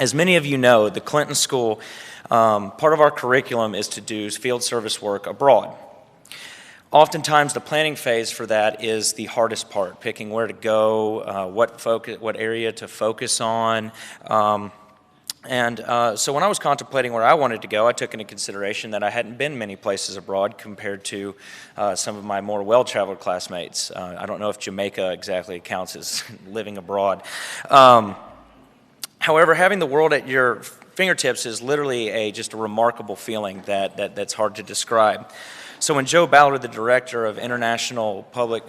As many of you know, the Clinton School, part of our curriculum is to do field service work abroad. Oftentimes, the planning phase for that is the hardest part, picking where to go, what area to focus on. So when I was contemplating where I wanted to go, I took into consideration that I hadn't been many places abroad compared to some of my more well-traveled classmates. I don't know if Jamaica exactly counts as living abroad. However, having the world at your fingertips is literally just a remarkable feeling that's hard to describe. So when Joe Ballard, the director of international public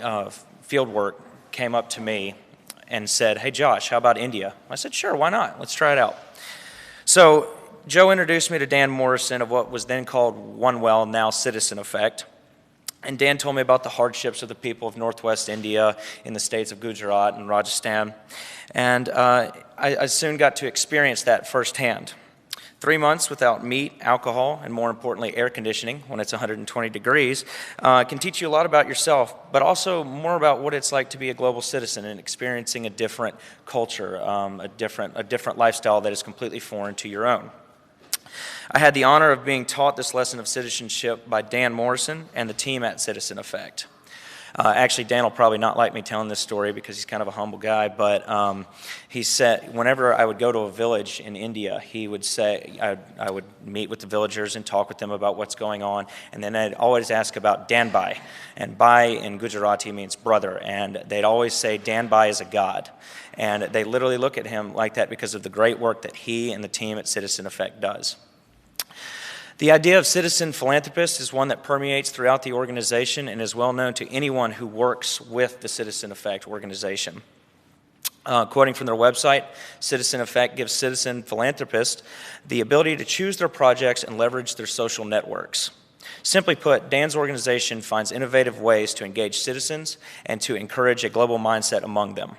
field work, came up to me and said, "Hey Josh, how about India?" I said, "Sure, why not? Let's try it out." So Joe introduced me to Dan Morrison of what was then called One Well, now Citizen Effect. And Dan told me about the hardships of the people of Northwest India in the states of Gujarat and Rajasthan. And I soon got to experience that firsthand. 3 months without meat, alcohol, and more importantly, air conditioning when it's 120 degrees can teach you a lot about yourself, but also more about what it's like to be a global citizen and experiencing a different culture, a different lifestyle that is completely foreign to your own. I had the honor of being taught this lesson of citizenship by Dan Morrison and the team at Citizen Effect. Actually, Dan will probably not like me telling this story because he's kind of a humble guy, but he said whenever I would go to a village in India, he would say, I would meet with the villagers and talk with them about what's going on, and then I'd always ask about Danbai, and Bai in Gujarati means brother, and they'd always say Danbai is a god, and they literally look at him like that because of the great work that he and the team at Citizen Effect does. The idea of citizen philanthropist is one that permeates throughout the organization and is well known to anyone who works with the Citizen Effect organization. Quoting from their website, Citizen Effect gives citizen philanthropists the ability to choose their projects and leverage their social networks. Simply put, Dan's organization finds innovative ways to engage citizens and to encourage a global mindset among them.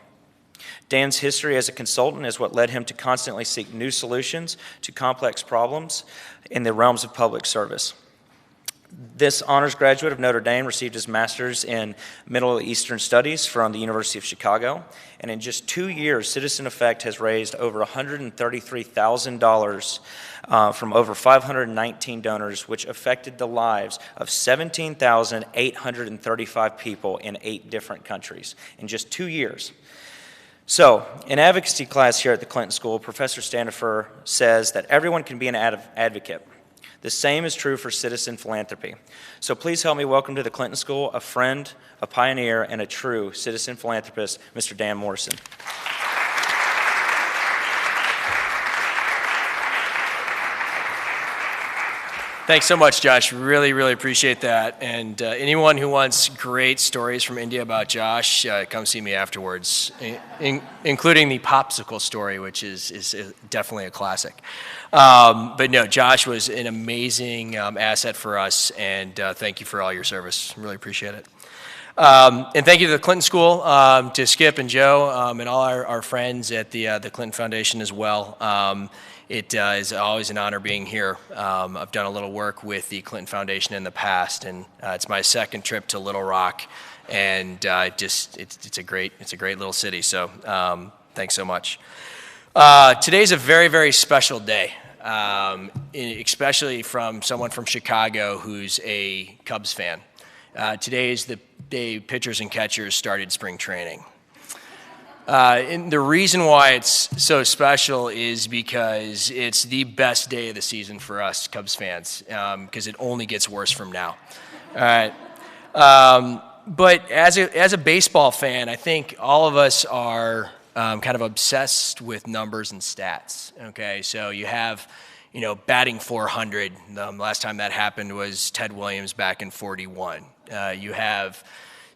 Dan's history as a consultant is what led him to constantly seek new solutions to complex problems in the realms of public service. This honors graduate of Notre Dame received his master's in Middle Eastern Studies from the University of Chicago, and in just 2 years, Citizen Effect has raised over $133,000 from over 519 donors, which affected the lives of 17,835 people in 8 different countries in just 2 years. So, in advocacy class here at the Clinton School, Professor Standifer says that everyone can be an advocate. The same is true for citizen philanthropy. So please help me welcome to the Clinton School a friend, a pioneer, and a true citizen philanthropist, Mr. Dan Morrison. Thanks so much, Josh. Really, really appreciate that. And anyone who wants great stories from India about Josh, come see me afterwards, including the popsicle story, which is definitely a classic. But no, Josh was an amazing asset for us, and thank you for all your service. Really appreciate it. And thank you to the Clinton School, to Skip and Joe, and all our friends at the Clinton Foundation as well. It is always an honor being here. I've done a little work with the Clinton Foundation in the past, and it's my second trip to Little Rock, and it's a great little city. So thanks so much. Today's a very, very special day, especially from someone from Chicago who's a Cubs fan. Today is the day pitchers and catchers started spring training. And the reason why it's so special is because it's the best day of the season for us Cubs fans, because it only gets worse from now. All right. But as a baseball fan, I think all of us are kind of obsessed with numbers and stats. Okay, so you have, batting 400. Last time that happened was Ted Williams back in '41. You have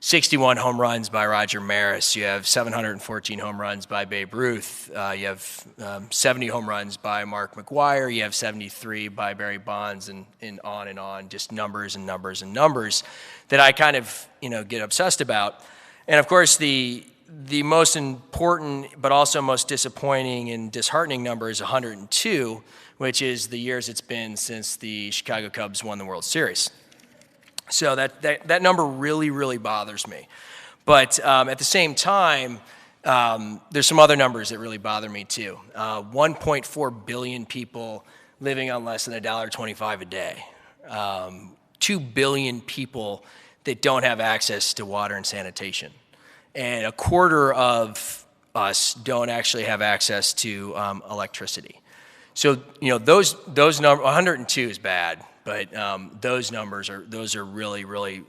61 home runs by Roger Maris. You have 714 home runs by Babe Ruth. You have 70 home runs by Mark McGwire. You have 73 by Barry Bonds, and on. Just numbers and numbers and numbers that I kind of get obsessed about. And of course, the most important but also most disappointing and disheartening number is 102, which is the years it's been since the Chicago Cubs won the World Series. So that number really, really bothers me. But at the same time, There's some other numbers that really bother me too. 1.4 billion people living on less than $1.25 a day. 2 billion people that don't have access to water and sanitation. And a quarter of us don't actually have access to electricity. So, those numbers, 102 is bad, but those numbers are really, really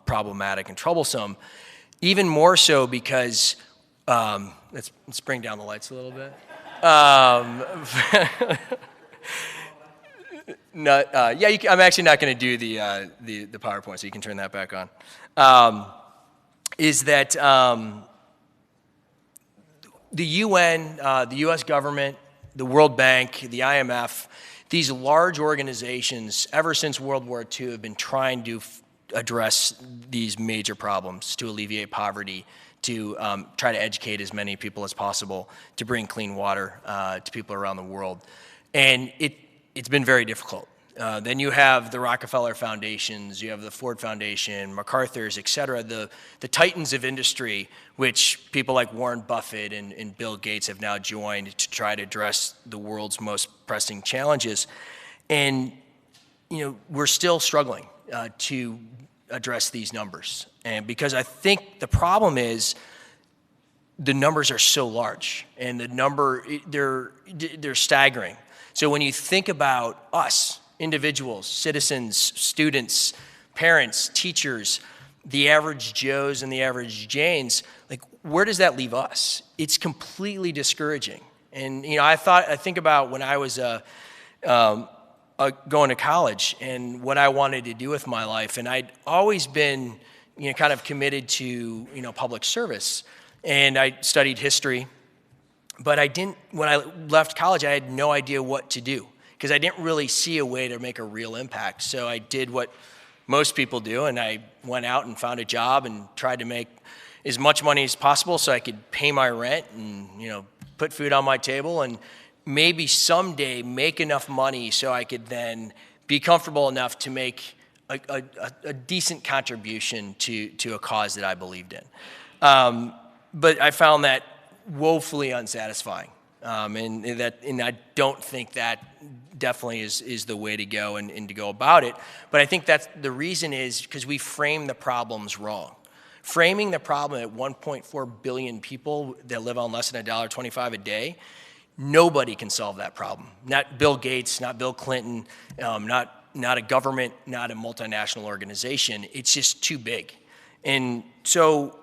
problematic and troublesome. Even more so because, let's bring down the lights a little bit. I'm actually not going to do the PowerPoint, so you can turn that back on. Is that the UN, the U.S. government, the World Bank, the IMF, these large organizations, ever since World War II, have been trying to address these major problems, to alleviate poverty, to try to educate as many people as possible, to bring clean water to people around the world. And it's been very difficult. Then you have the Rockefeller Foundations, you have the Ford Foundation, MacArthur's, et cetera, the titans of industry, which people like Warren Buffett and Bill Gates have now joined to try to address the world's most pressing challenges. And, we're still struggling to address these numbers. And because I think the problem is the numbers are so large, and they're staggering. So when you think about us, individuals, citizens, students, parents, teachers, the average Joes and the average Janes, like, where does that leave us? It's completely discouraging. And I think about when I was going to college and what I wanted to do with my life, and I'd always been kind of committed to public service, and I studied history. But when I left college, I had no idea what to do because I didn't really see a way to make a real impact. So I did what most people do, and I went out and found a job and tried to make as much money as possible so I could pay my rent and, put food on my table and maybe someday make enough money so I could then be comfortable enough to make a decent contribution to a cause that I believed in. But I found that woefully unsatisfying, and I don't think that definitely is the way to go and to go about it. But I think that's the reason is because we frame the problems wrong. Framing the problem at 1.4 billion people that live on less than $1.25 a day, nobody can solve that problem. Not Bill Gates, not Bill Clinton, not a government, not a multinational organization. It's just too big. And so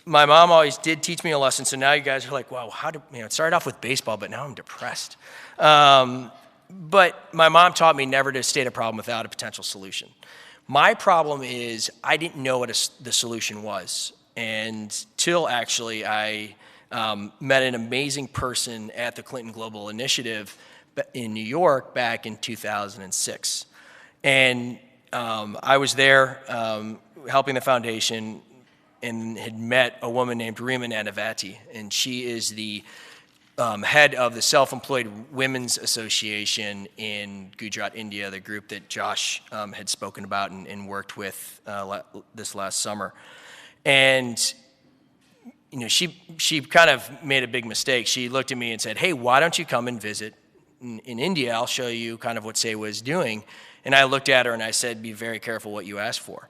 my mom always did teach me a lesson, so now you guys are like, wow, it started off with baseball, but now I'm depressed. But my mom taught me never to state a problem without a potential solution. My problem is I didn't know what the solution was until actually I met an amazing person at the Clinton Global Initiative in New York back in 2006. And I was there helping the foundation and had met a woman named Rima Nanavati, and she is the head of the Self-Employed Women's Association in Gujarat, India, the group that Josh had spoken about and worked with this last summer. And she kind of made a big mistake. She looked at me and said, "Hey, why don't you come and visit in India? I'll show you kind of what Sewa is doing." And I looked at her and I said, "Be very careful what you ask for."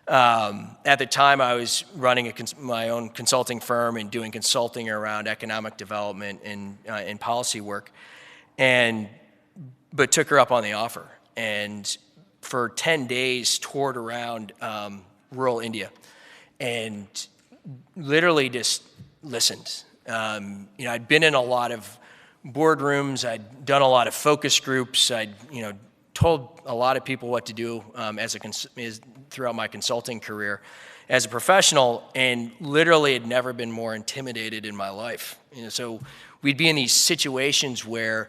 At the time, I was running my own consulting firm and doing consulting around economic development and policy work, but took her up on the offer. And for 10 days, toured around rural India and literally just listened. I'd been in a lot of boardrooms. I'd done a lot of focus groups. I'd told a lot of people what to do throughout my consulting career as a professional, and literally had never been more intimidated in my life. So we'd be in these situations where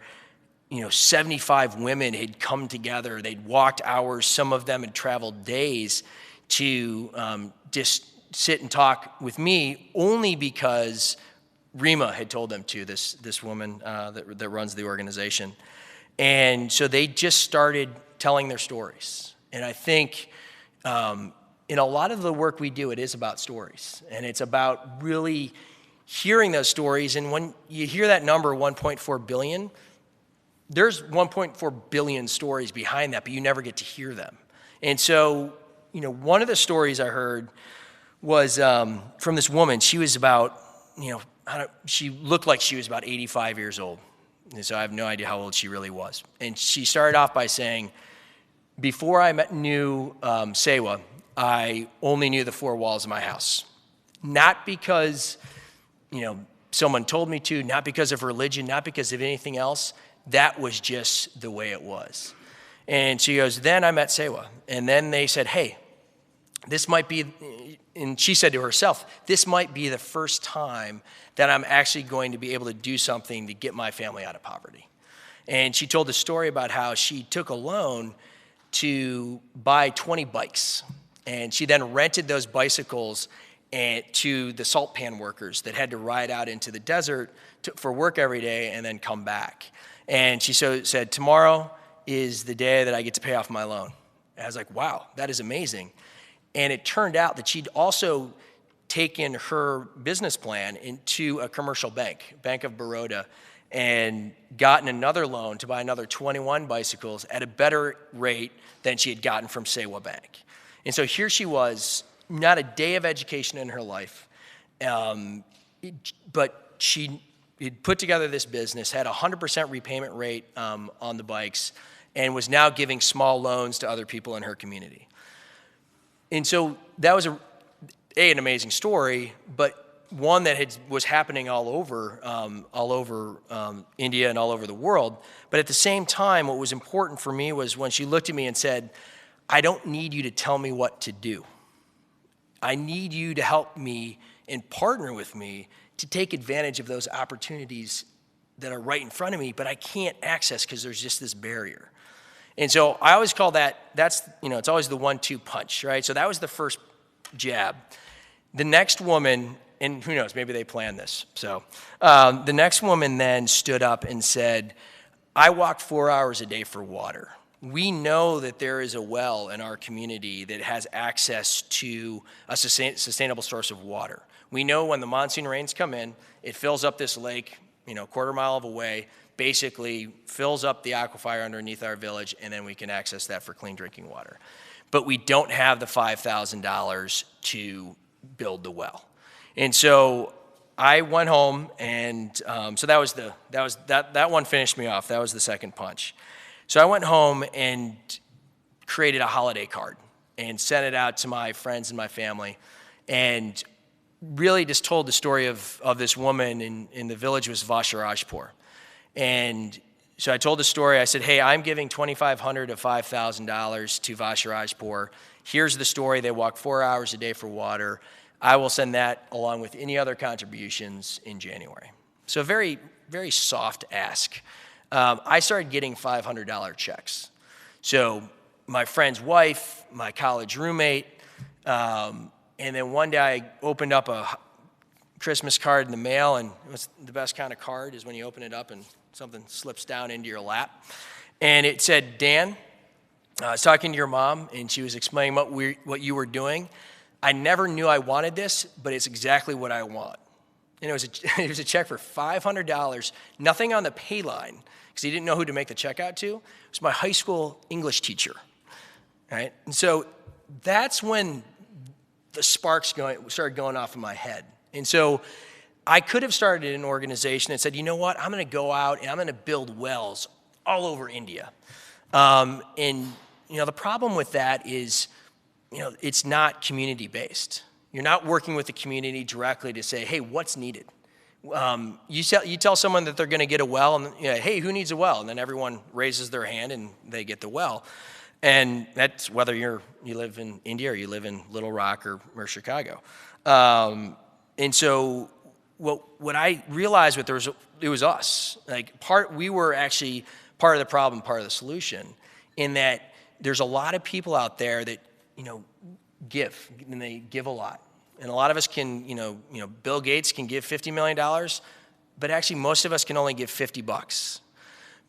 75 women had come together. They'd walked hours. Some of them had traveled days to just sit and talk with me, only because Rima had told them to, this woman that runs the organization. And so they just started telling their stories. And I think in a lot of the work we do, it is about stories. And it's about really hearing those stories, and when you hear that number, 1.4 billion, there's 1.4 billion stories behind that, but you never get to hear them. And so, one of the stories I heard was from this woman. She was about, she looked like she was about 85 years old. And so I have no idea how old she really was. And she started off by saying, before I knew Sewa, I only knew the four walls of my house. Not because, someone told me to, not because of religion, not because of anything else. That was just the way it was. And she goes, then I met Sewa. And then they said, hey, this might be, and she said to herself, this might be the first time that I'm actually going to be able to do something to get my family out of poverty. And she told the story about how she took a loan to buy 20 bikes. And she then rented those bicycles to the salt pan workers that had to ride out into the desert for work every day and then come back. And she said, tomorrow is the day that I get to pay off my loan. And I was like, wow, that is amazing. And it turned out that she'd also taken her business plan into a commercial bank, Bank of Baroda, and gotten another loan to buy another 21 bicycles at a better rate than she had gotten from Sewa Bank. And so here she was, not a day of education in her life, but she had put together this business, had a 100% repayment rate on the bikes, and was now giving small loans to other people in her community. And so that was an amazing story, but one that was happening all over India and all over the world. But at the same time, what was important for me was when she looked at me and said, I don't need you to tell me what to do. I need you to help me and partner with me to take advantage of those opportunities that are right in front of me, but I can't access because there's just this barrier. And so I always call that's it's always the 1-2 punch, right? So that was the first jab. The next woman, and who knows, maybe they planned this. So the next woman then stood up and said, I walk 4 hours a day for water. We know that there is a well in our community that has access to a sustainable source of water. We know when the monsoon rains come in, it fills up this lake, a quarter mile away, basically fills up the aquifer underneath our village, and then we can access that for clean drinking water. But we don't have the $5,000 to build the well. And so I went home, and so that one finished me off. That was the second punch. So I went home and created a holiday card and sent it out to my friends and my family, and really just told the story of this woman in the village was Vasharajpur. And so I told the story. I said, hey, I'm giving $2,500 to $5,000 to Vasharajpur. Here's the story. They walk 4 hours a day for water. I will send that along with any other contributions in January. So very, very soft ask. I started getting $500 checks. So my friend's wife, my college roommate, and then one day I opened up a Christmas card in the mail, and it was the best kind of card is when you open it up and something slips down into your lap. And it said, Dan, I was talking to your mom, and she was explaining what you were doing. I never knew I wanted this, but it's exactly what I want. And it was a check for $500, nothing on the pay line, because he didn't know who to make the check out to. It was my high school English teacher, right? And so that's when the sparks started going off in my head. And so I could have started an organization that said, you know what, I'm going to go out and I'm going to build wells all over India. And the problem with that is, it's not community-based. You're not working with the community directly to say, hey, what's needed? You tell someone that they're going to get a well, and hey, who needs a well? And then everyone raises their hand and they get the well. And that's whether you live in India or you live in Little Rock or Chicago. And so what I realized it was us. We were actually part of the problem, part of the solution, in that there's a lot of people out there that give, and they give a lot. And a lot of us can, Bill Gates can give $50 million, but actually most of us can only give $50.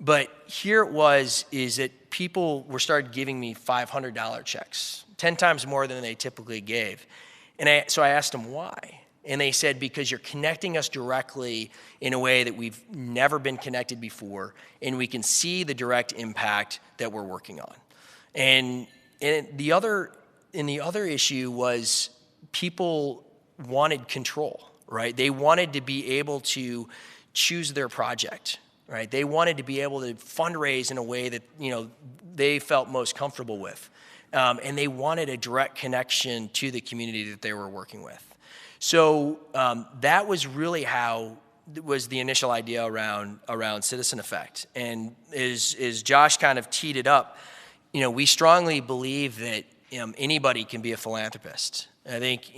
But here is that people started giving me $500 checks, 10 times more than they typically gave. And so I asked them why. And they said, because you're connecting us directly in a way that we've never been connected before, and we can see the direct impact that we're working on. And the other issue was people wanted control, right? They wanted to be able to choose their project, right? They wanted to be able to fundraise in a way that, they felt most comfortable with. And they wanted a direct connection to the community that they were working with. So that was really how was the initial idea around Citizen Effect. And as Josh kind of teed it up, we strongly believe that anybody can be a philanthropist. I think,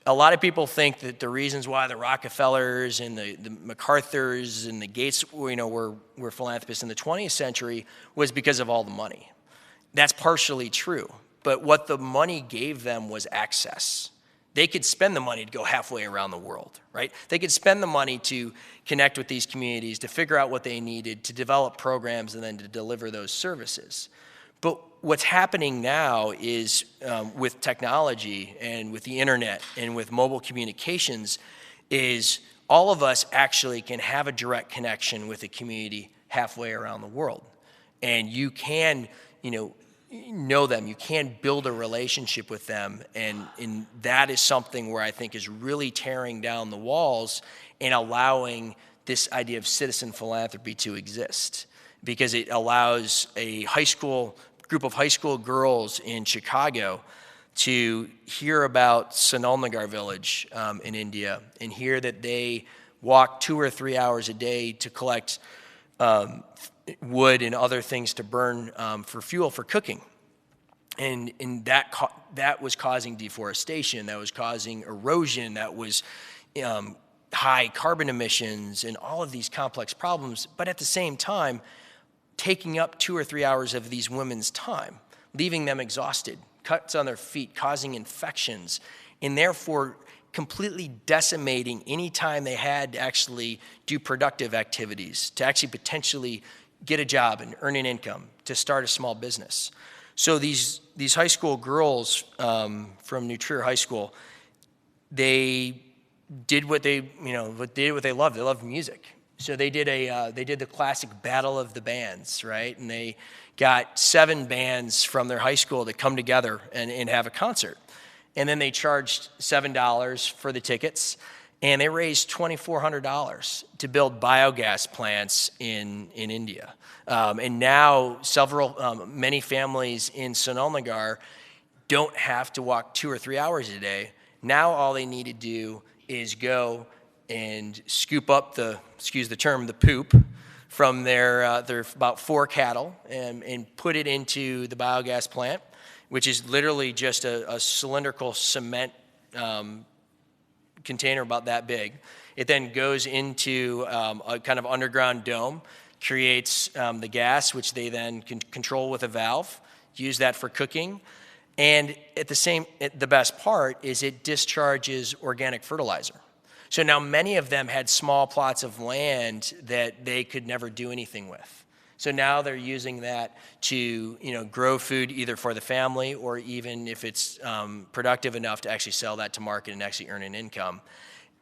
a lot of people think that the reasons why the Rockefellers and the MacArthurs and the Gates, were philanthropists in the 20th century was because of all the money. That's partially true. But what the money gave them was access. They could spend the money to go halfway around the world, right? They could spend the money to connect with these communities, to figure out what they needed, to develop programs, and then to deliver those services. But what's happening now is with technology and with the internet and with mobile communications is all of us actually can have a direct connection with a community halfway around the world. And you can, know them, you can build a relationship with them, and that is something where I think is really tearing down the walls and allowing this idea of citizen philanthropy to exist, because it allows a group of high school girls in Chicago to hear about Sonal Nagar village in India and hear that they walk 2 or 3 hours a day to collect wood and other things to burn for fuel for cooking. And that was causing deforestation, that was causing erosion, that was high carbon emissions and all of these complex problems, but at the same time, taking up 2 or 3 hours of these women's time, leaving them exhausted, cuts on their feet, causing infections, and therefore completely decimating any time they had to actually do productive activities, to actually potentially get a job and earn an income, to start a small business. So these high school girls from New Trier High School, they did what they loved. They loved music. So they did the classic Battle of the Bands, right? And they got 7 bands from their high school to come together and have a concert. And then they charged $7 for the tickets, and they raised $2,400 to build biogas plants in India. And now many families in Sonal Nagar don't have to walk 2 or 3 hours a day. Now all they need to do is go and scoop up the poop from their about 4 cattle and put it into the biogas plant, which is literally just a cylindrical cement container about that big. It then goes into a kind of underground dome, creates the gas, which they then can control with a valve, use that for cooking. And the best part is it discharges organic fertilizer. So now many of them had small plots of land that they could never do anything with. So now they're using that to grow food either for the family or even if it's productive enough to actually sell that to market and actually earn an income.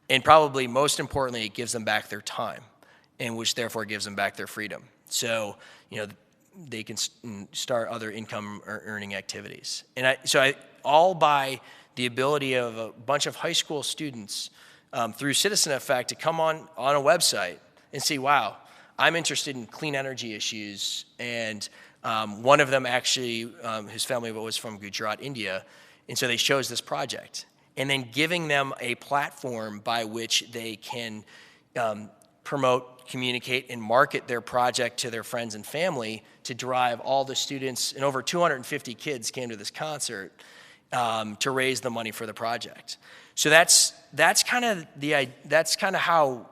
And probably most importantly, it gives them back their time, and which therefore gives them back their freedom. So they can start other income earning activities. And all by the ability of a bunch of high school students through Citizen Effect to come on a website and see, wow, I'm interested in clean energy issues. And one of them actually, his family was from Gujarat, India, and so they chose this project. And then giving them a platform by which they can promote, communicate, and market their project to their friends and family to drive all the students, and over 250 kids came to this concert to raise the money for the project. So that's kind of how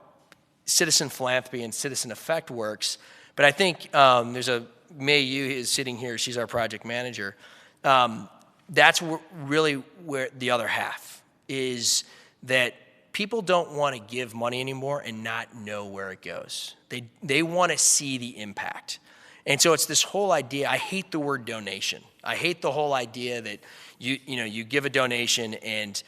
citizen philanthropy and Citizen Effect works. But I think there's May Yu is sitting here. She's our project manager. That's really where the other half is, that people don't want to give money anymore and not know where it goes. They want to see the impact. And so it's this whole idea. I hate the word donation. I hate the whole idea that you give a donation and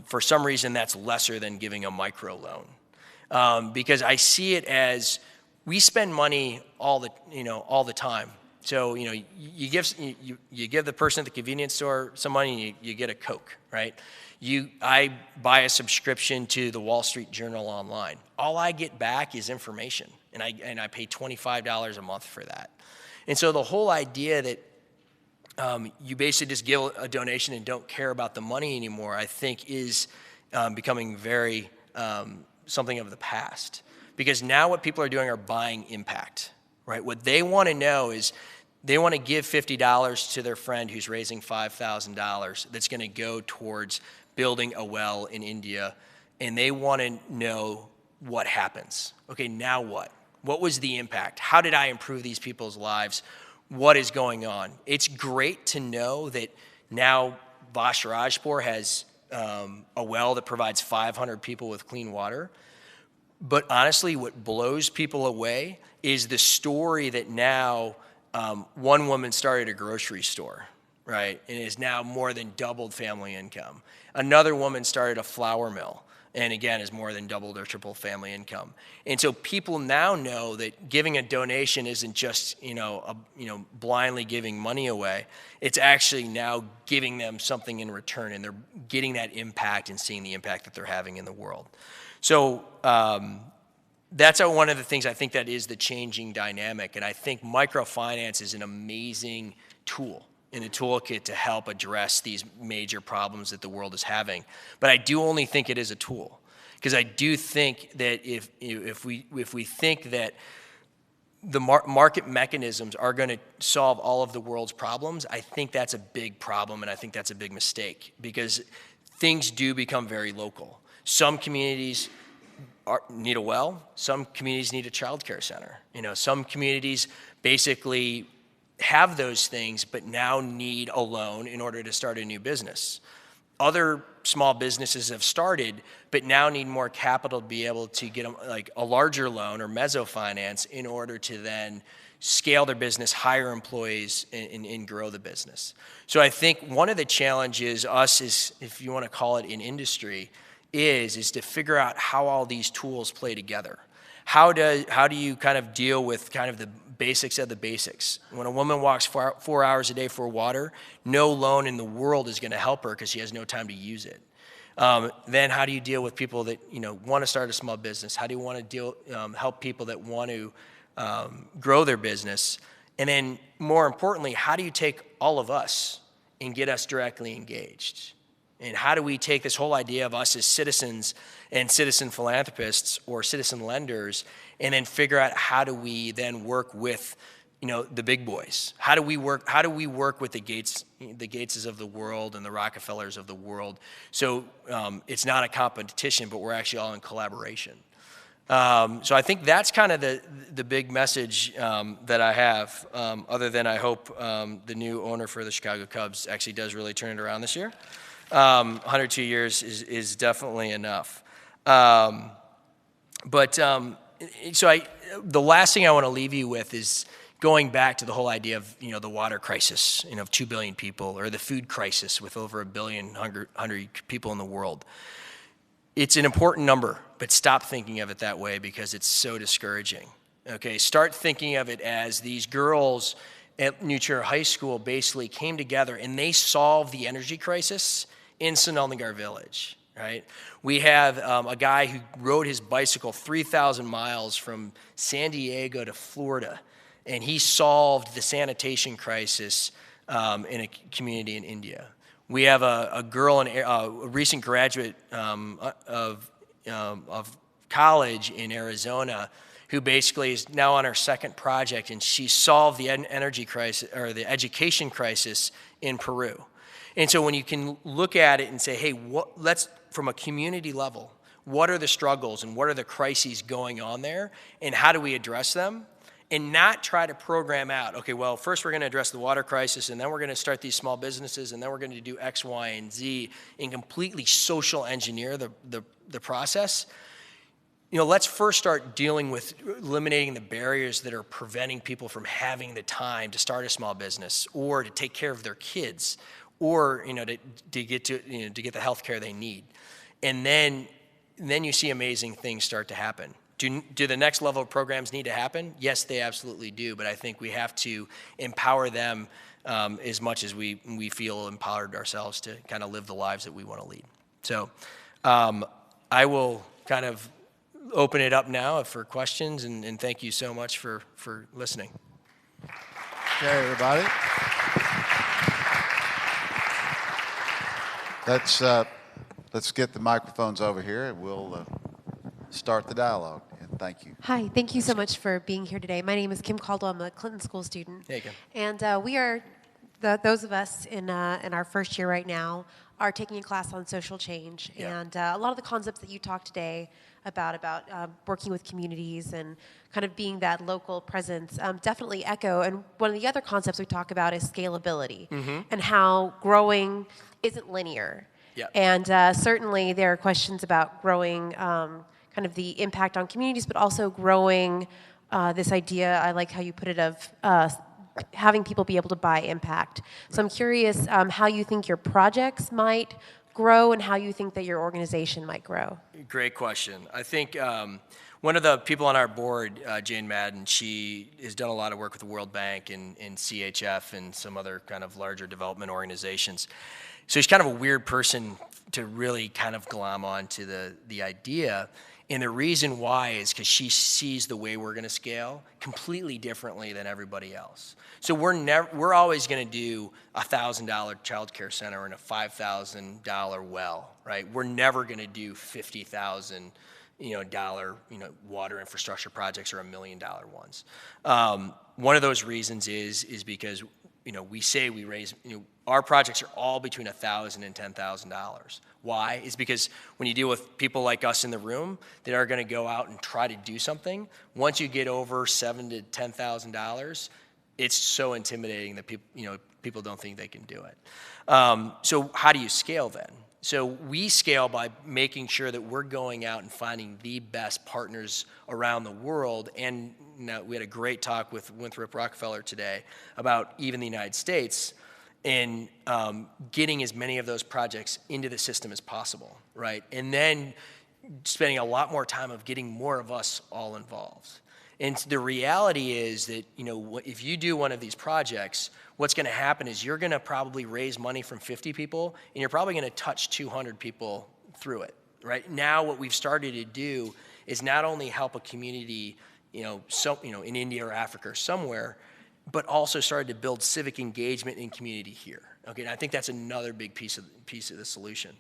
for some reason that's lesser than giving a micro loan. Because I see it as we spend money all the time. So, you give the person at the convenience store some money and you get a Coke, right? I buy a subscription to the Wall Street Journal online. All I get back is information, and I pay $25 a month for that. And so the whole idea that you basically just give a donation and don't care about the money anymore, I think is becoming very something of the past. Because now what people are doing are buying impact, right? What they want to know is they want to give $50 to their friend who's raising $5,000 that's going to go towards building a well in India, and they want to know what happens. Okay, now what? What was the impact? How did I improve these people's lives? What is going on? It's great to know that now Vashrajpur has a well that provides 500 people with clean water. But honestly, what blows people away is the story that now one woman started a grocery store, right, and is now more than doubled family income. Another woman started a flour mill, and again, is more than doubled or tripled family income. And so people now know that giving a donation isn't just, blindly giving money away. It's actually now giving them something in return, and they're getting that impact and seeing the impact that they're having in the world. So that's one of the things I think that is the changing dynamic. And I think microfinance is an amazing tool in a toolkit to help address these major problems that the world is having. But I do only think it is a tool, because I do think that if we think that the market mechanisms are going to solve all of the world's problems, I think that's a big problem, and I think that's a big mistake, because things do become very local. Some communities need a well. Some communities need a child care center. Some communities basically have those things, but now need a loan in order to start a new business. Other small businesses have started, but now need more capital to be able to get like a larger loan or mezzofinance in order to then scale their business, hire employees, and grow the business. So I think one of the challenges is, if you want to call it in industry, is to figure out how all these tools play together. How do you kind of deal with kind of the basics of the basics? When a woman walks 4 hours a day for water, no loan in the world is going to help her because she has no time to use it. Then how do you deal with people that want to start a small business? How do you want to help people that want to grow their business? And then more importantly, how do you take all of us and get us directly engaged? And how do we take this whole idea of us as citizens and citizen philanthropists or citizen lenders, and then figure out how do we then work with, the big boys? How do we work with the Gateses of the world and the Rockefellers of the world? So it's not a competition, but we're actually all in collaboration. So I think that's kind of the big message that I have, other than I hope the new owner for the Chicago Cubs actually does really turn it around this year. 102 years is definitely enough. So the last thing I want to leave you with is going back to the whole idea of, the water crisis, of 2 billion people, or the food crisis with over 1 billion hungry people in the world. It's an important number, but stop thinking of it that way because it's so discouraging. Okay, start thinking of it as these girls at New Trier High School basically came together and they solved the energy crisis in Sonalnagar village, right? We have a guy who rode his bicycle 3,000 miles from San Diego to Florida, and he solved the sanitation crisis in a community in India. We have a girl, a recent graduate of college in Arizona, who basically is now on her second project, and she solved the energy crisis or the education crisis in Peru. And so when you can look at it and say, hey, let's, from a community level, what are the struggles and what are the crises going on there, and how do we address them? And not try to program out, okay, well, first we're going to address the water crisis, and then we're going to start these small businesses, and then we're going to do X, Y, and Z, and completely social engineer the process. Let's first start dealing with eliminating the barriers that are preventing people from having the time to start a small business or to take care of their kids or to get to the health care they need. And then you see amazing things start to happen. Do the next level of programs need to happen? Yes, they absolutely do. But I think we have to empower them as much as we feel empowered ourselves to kind of live the lives that we want to lead. So I will kind of open it up now for questions, and thank you so much for listening. Okay, everybody. Let's get the microphones over here, and we'll start the dialogue. And thank you. Hi, thank you so much for being here today. My name is Kim Caldwell. I'm a Clinton School student. Hey, Kim. And we are, those of us in our first year right now are taking a class on social change. Yeah. And a lot of the concepts that you talked today about working with communities and kind of being that local presence definitely echo. And one of the other concepts we talk about is scalability and how growing isn't linear. Yep. And certainly there are questions about growing kind of the impact on communities, but also growing this idea, I like how you put it, of having people be able to buy impact. So I'm curious how you think your projects might grow and how you think that your organization might grow. Great question. I think one of the people on our board, Jane Madden, she has done a lot of work with the World Bank and CHF and some other kind of larger development organizations. So she's kind of a weird person to really kind of glom onto the idea. And the reason why is because she sees the way we're going to scale completely differently than everybody else. So we're always going to do a $1,000 child care center and a $5,000 well, right? We're never going to do $50,000 water infrastructure projects or $1 million ones. One of those reasons is because we say we raise, our projects are all between $1,000 and $10,000. Why? Is because when you deal with people like us in the room that are going to go out and try to do something, once you get over $7,000 to $10,000, it's so intimidating that people don't think they can do it. So how do you scale then? So we scale by making sure that we're going out and finding the best partners around the world. And we had a great talk with Winthrop Rockefeller today about even the United States and getting as many of those projects into the system as possible, right? And then spending a lot more time of getting more of us all involved. And the reality is that, if you do one of these projects, what's going to happen is you're going to probably raise money from 50 people, and you're probably going to touch 200 people through it, right? Now what we've started to do is not only help a community, in India or Africa or somewhere, but also started to build civic engagement in community here. Okay, and I think that's another big piece of the solution.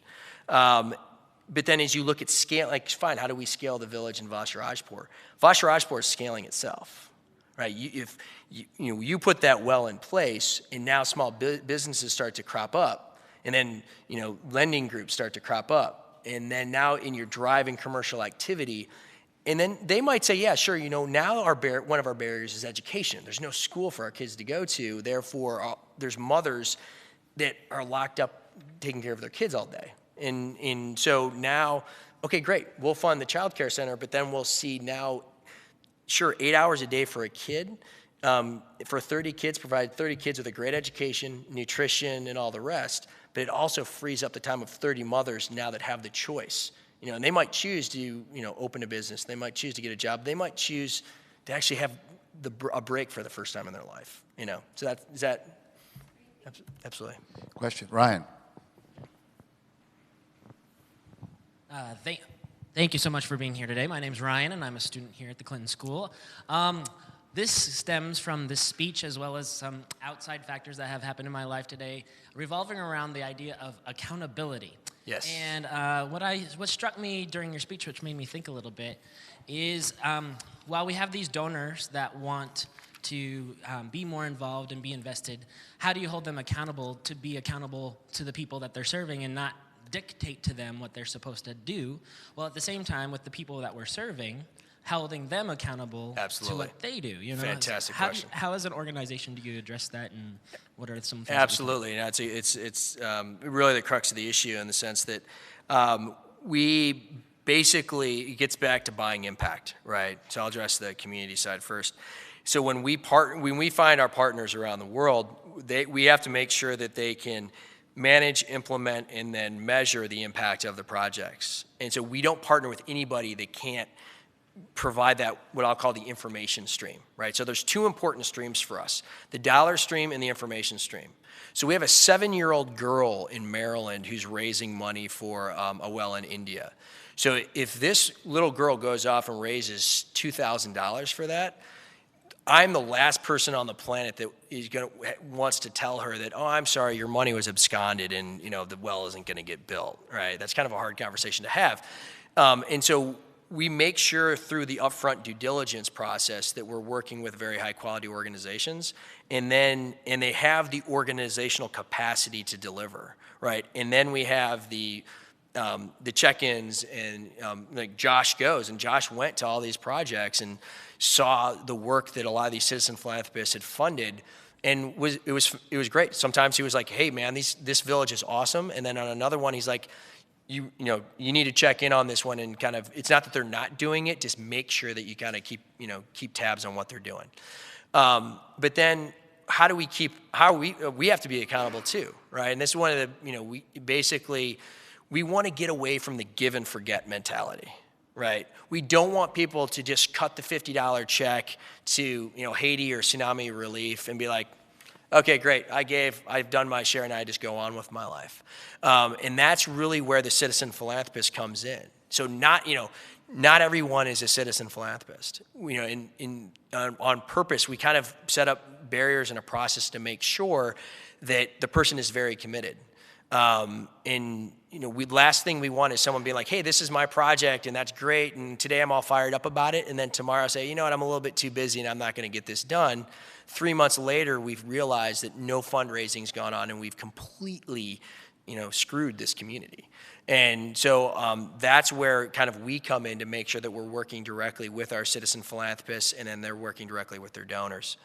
But then as you look at scale, like, fine, how do we scale the village in Vasharajpur? Vasharajpur is scaling itself, right? If you put that well in place, and now small businesses start to crop up, and then lending groups start to crop up, and then now in your driving commercial activity, and then they might say, yeah, sure, now one of our barriers is education. There's no school for our kids to go to. Therefore, there's mothers that are locked up taking care of their kids all day. And so now, okay, great, we'll fund the child care center, but then we'll see now, sure, 8 hours a day for a kid, for 30 kids, provide 30 kids with a great education, nutrition, and all the rest, but it also frees up the time of 30 mothers now that have the choice. And they might choose to, open a business. They might choose to get a job. They might choose to actually have a break for the first time in their life. So is that absolutely. Question, Ryan. Thank you so much for being here today. My name's Ryan, and I'm a student here at the Clinton School. This stems from this speech as well as some outside factors that have happened in my life today, revolving around the idea of accountability. Yes. And what struck me during your speech, which made me think a little bit, is while we have these donors that want to be more involved and be invested, how do you hold them accountable to be accountable to the people that they're serving and not dictate to them what they're supposed to do, while at the same time with the people that we're serving, holding them accountable to what they do. Fantastic question. How as an organization do you address that, and what are some things? Absolutely. It's really the crux of the issue in the sense that we basically, it gets back to buying impact, right? So I'll address the community side first. So when we find our partners around the world, we have to make sure that they can manage, implement, and then measure the impact of the projects. And so we don't partner with anybody that can't provide that, what I'll call the information stream, right? So there's two important streams for us, the dollar stream and the information stream. So we have a 7-year-old girl in Maryland who's raising money for a well in India. So if this little girl goes off and raises $2,000 for that, I'm the last person on the planet that wants to tell her that, oh, I'm sorry, your money was absconded and the well isn't going to get built, right? That's kind of a hard conversation to have. And so we make sure through the upfront due diligence process that we're working with very high quality organizations, and they have the organizational capacity to deliver, right? And then we have the check-ins, and like Josh goes, and Josh went to all these projects and saw the work that a lot of these citizen philanthropists had funded, and it was great. Sometimes he was like, hey man, this village is awesome, and then on another one he's like, you need to check in on this one, and kind of, it's not that they're not doing it, just make sure that you kind of keep tabs on what they're doing. But then we have to be accountable too, right? And this is one of the, we want to get away from the give and forget mentality, right? We don't want people to just cut the $50 check to, Haiti or tsunami relief and be like, okay, great, I've done my share, and I just go on with my life. And that's really where the citizen philanthropist comes in. So not everyone is a citizen philanthropist. On purpose, we kind of set up barriers in a process to make sure that the person is very committed. Last thing we want is someone being like, hey, this is my project, and that's great, and today I'm all fired up about it, and then tomorrow say, you know what, I'm a little bit too busy, and I'm not going to get this done. 3 months later, we've realized that no fundraising's gone on, and we've completely, screwed this community. And so that's where kind of we come in to make sure that we're working directly with our citizen philanthropists, and then they're working directly with their donors.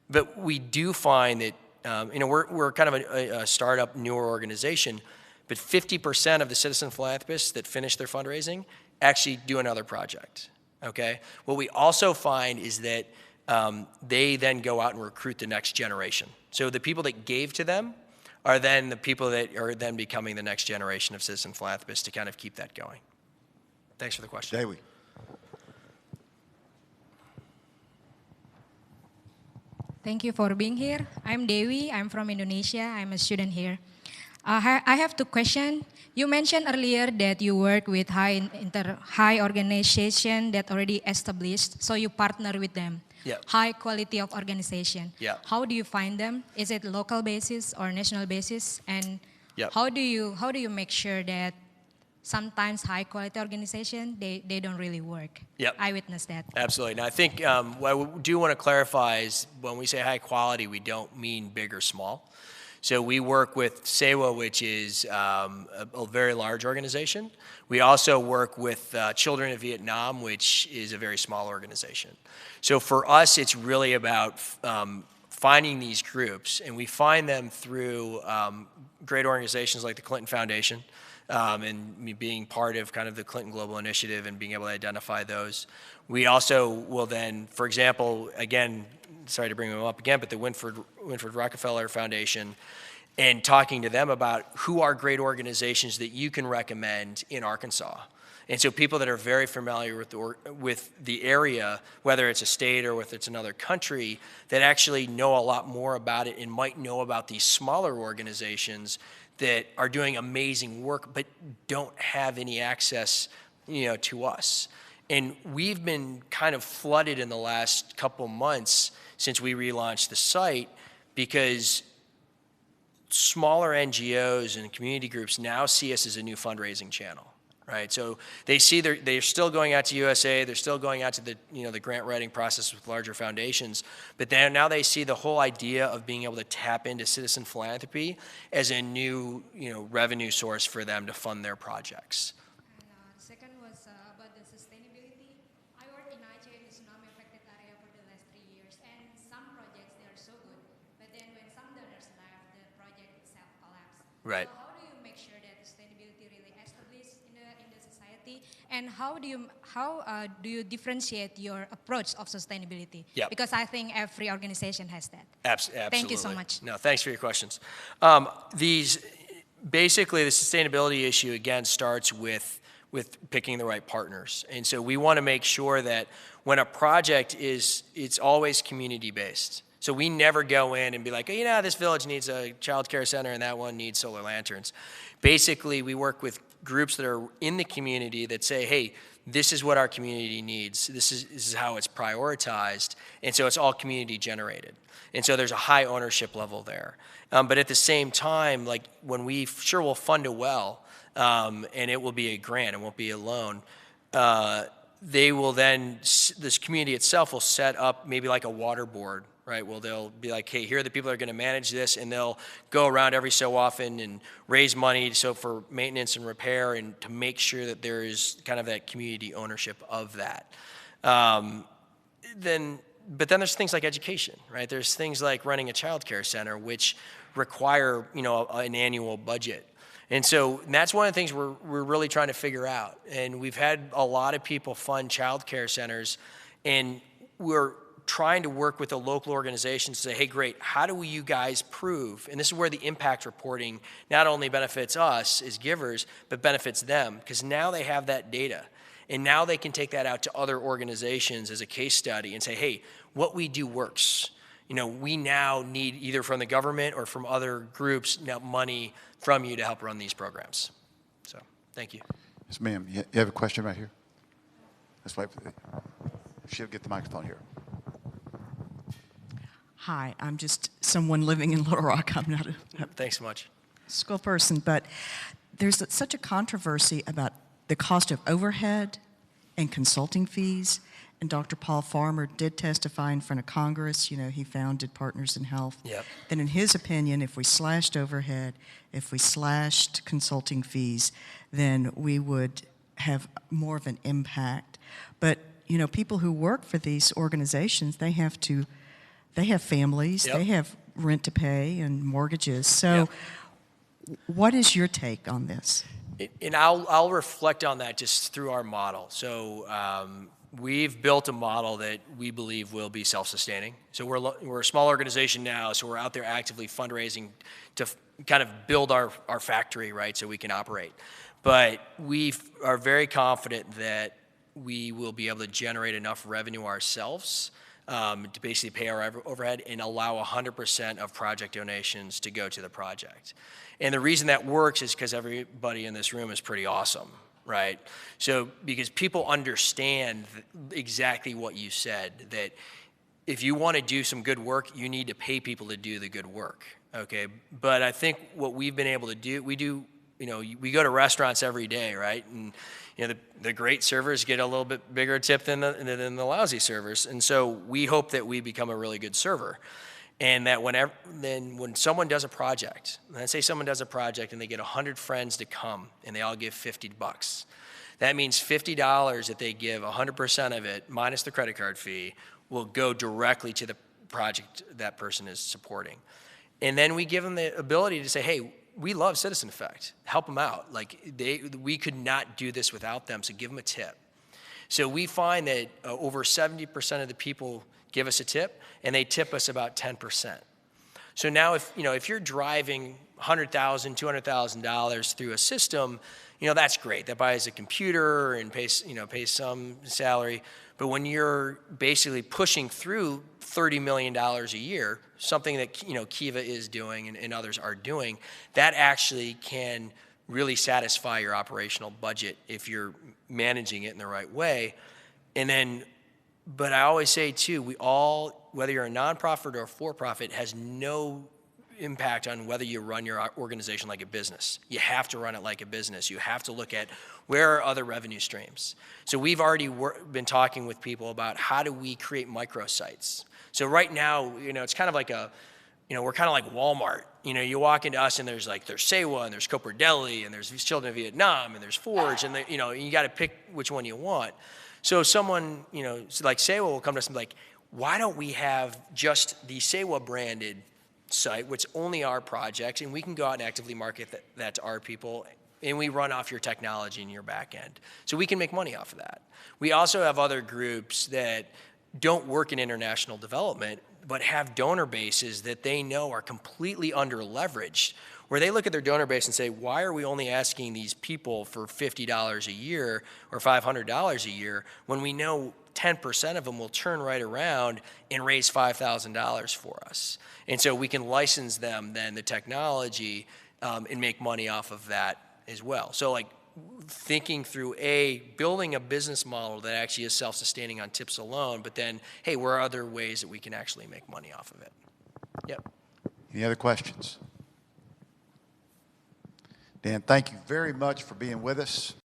But we do find that, we're kind of a startup, newer organization, but 50% of the citizen philanthropists that finish their fundraising actually do another project, okay? What we also find is that they then go out and recruit the next generation. So the people that gave to them are then the people that are then becoming the next generation of citizen philanthropists to kind of keep that going. Thanks for the question. Dewi. Thank you for being here. I'm Dewi. I'm from Indonesia. I'm a student here. I have 2 questions. You mentioned earlier that you work with high organization that already established, so you partner with them. Yeah. High quality of organization. Yeah. How do you find them? Is it local basis or national basis? And Yeah. how do you make sure that sometimes high quality organization, they don't really work? Yep. I witnessed that. Absolutely. Now, I think what I do want to clarify is when we say high quality, we don't mean big or small. So we work with SEWA, which is a very large organization. We also work with Children of Vietnam, which is a very small organization. So for us, it's really about finding these groups, and we find them through great organizations like the Clinton Foundation, and being part of kind of the Clinton Global Initiative and being able to identify those. We also will then, for example, again, sorry to bring them up again, but the Winford Rockefeller Foundation, and talking to them about who are great organizations that you can recommend in Arkansas. And so people that are very familiar with the area, whether it's a state or whether it's another country, that actually know a lot more about it and might know about these smaller organizations that are doing amazing work but don't have any access, to us. And we've been kind of flooded in the last couple months since we relaunched the site, because smaller NGOs and community groups now see us as a new fundraising channel, right? So they see they're still going out to USA, they're still going out to the grant writing process with larger foundations, but now they see the whole idea of being able to tap into citizen philanthropy as a new revenue source for them to fund their projects. And second was about the sustainability. I work in Aceh, in the tsunami affected area, for the last 3 years, and some projects, they are so good, but then when some donors left, the project itself collapsed. Right. So how do you make sure that sustainability really established in the society, and how do you differentiate your approach of sustainability? Yep. Because I think every organization has that. Absolutely. Thank you so much. No, thanks for your questions. basically the sustainability issue again starts with picking the right partners. And so we want to make sure that when a project it's always community based. So we never go in and be like, oh, this village needs a child care center and that one needs solar lanterns. Basically, we work with groups that are in the community that say, hey, this is what our community needs. This is how it's prioritized. And so it's all community generated. And so there's a high ownership level there. But at the same time, like when we'll fund a well, and it will be a grant, it won't be a loan, they will then, this community itself will set up maybe like a water board, right? Well, they'll be like, hey, here are the people that are going to manage this, and they'll go around every so often and raise money for maintenance and repair and to make sure that there is kind of that community ownership of that. But then there's things like education, right? There's things like running a child care center, which require, an annual budget. And so that's one of the things we're really trying to figure out. And we've had a lot of people fund child care centers, and we're trying to work with the local organizations to say, hey, great, how do you guys prove? And this is where the impact reporting not only benefits us as givers, but benefits them, because now they have that data. And now they can take that out to other organizations as a case study and say, hey, what we do works. We now need either from the government or from other groups money from you to help run these programs. So, thank you. Yes, ma'am. You have a question right here? Let's wait for she'll get the microphone here. Hi, I'm just someone living in Little Rock. I'm not a Thanks so much. school person, but there's such a controversy about the cost of overhead and consulting fees. And Dr. Paul Farmer did testify in front of Congress. He founded Partners in Health. Yep. Then in his opinion, if we slashed overhead, if we slashed consulting fees, then we would have more of an impact. But, people who work for these organizations, they have families, Yep. they have rent to pay and mortgages. So what is your take on this? And I'll reflect on that just through our model. So we've built a model that we believe will be self-sustaining. So we're a small organization now, so we're out there actively fundraising to kind of build our factory, right, so we can operate. But we are very confident that we will be able to generate enough revenue ourselves to basically pay our overhead and allow 100% of project donations to go to the project. And the reason that works is because everybody in this room is pretty awesome, right? So because people understand exactly what you said, that if you want to do some good work, you need to pay people to do the good work, okay? But I think what we've been able to do, we go to restaurants every day, right? And the great servers get a little bit bigger tip than the lousy servers. And so we hope that we become a really good server. And that when someone does a project, let's say someone does a project and they get 100 friends to come and they all give $50. That means $50 that they give, 100% of it, minus the credit card fee, will go directly to the project that person is supporting. And then we give them the ability to say, hey, we love Citizen Effect. Help them out. We could not do this without them, so give them a tip. So we find that over 70% of the people give us a tip, and they tip us about 10%. So now if you're driving $100,000, $200,000 through a system, that's great. That buys a computer and pays some salary. But when you're basically pushing through $30 million a year, something that Kiva is doing and others are doing, that actually can really satisfy your operational budget if you're managing it in the right way. But I always say too, whether you're a nonprofit or a for-profit, has no impact on whether you run your organization like a business. You have to run it like a business. You have to look at where are other revenue streams. So we've already been talking with people about how do we create microsites. So right now, it's kind of like we're kind of like Walmart. You walk into us and there's Sewa and there's Cooper Deli and there's Children of Vietnam and there's Forge and you got to pick which one you want. So someone, like Sewa will come to us and be like, why don't we have just the Sewa branded site, which only our projects, and we can go out and actively market that to our people, and we run off your technology and your back end. So we can make money off of that. We also have other groups that don't work in international development, but have donor bases that they know are completely under leveraged, where they look at their donor base and say, why are we only asking these people for $50 a year or $500 a year when we know 10% of them will turn right around and raise $5,000 for us? And so we can license them then the technology and make money off of that as well. So like thinking through building a business model that actually is self-sustaining on tips alone, but then, hey, where are other ways that we can actually make money off of it? Yep. Any other questions? Dan, thank you very much for being with us.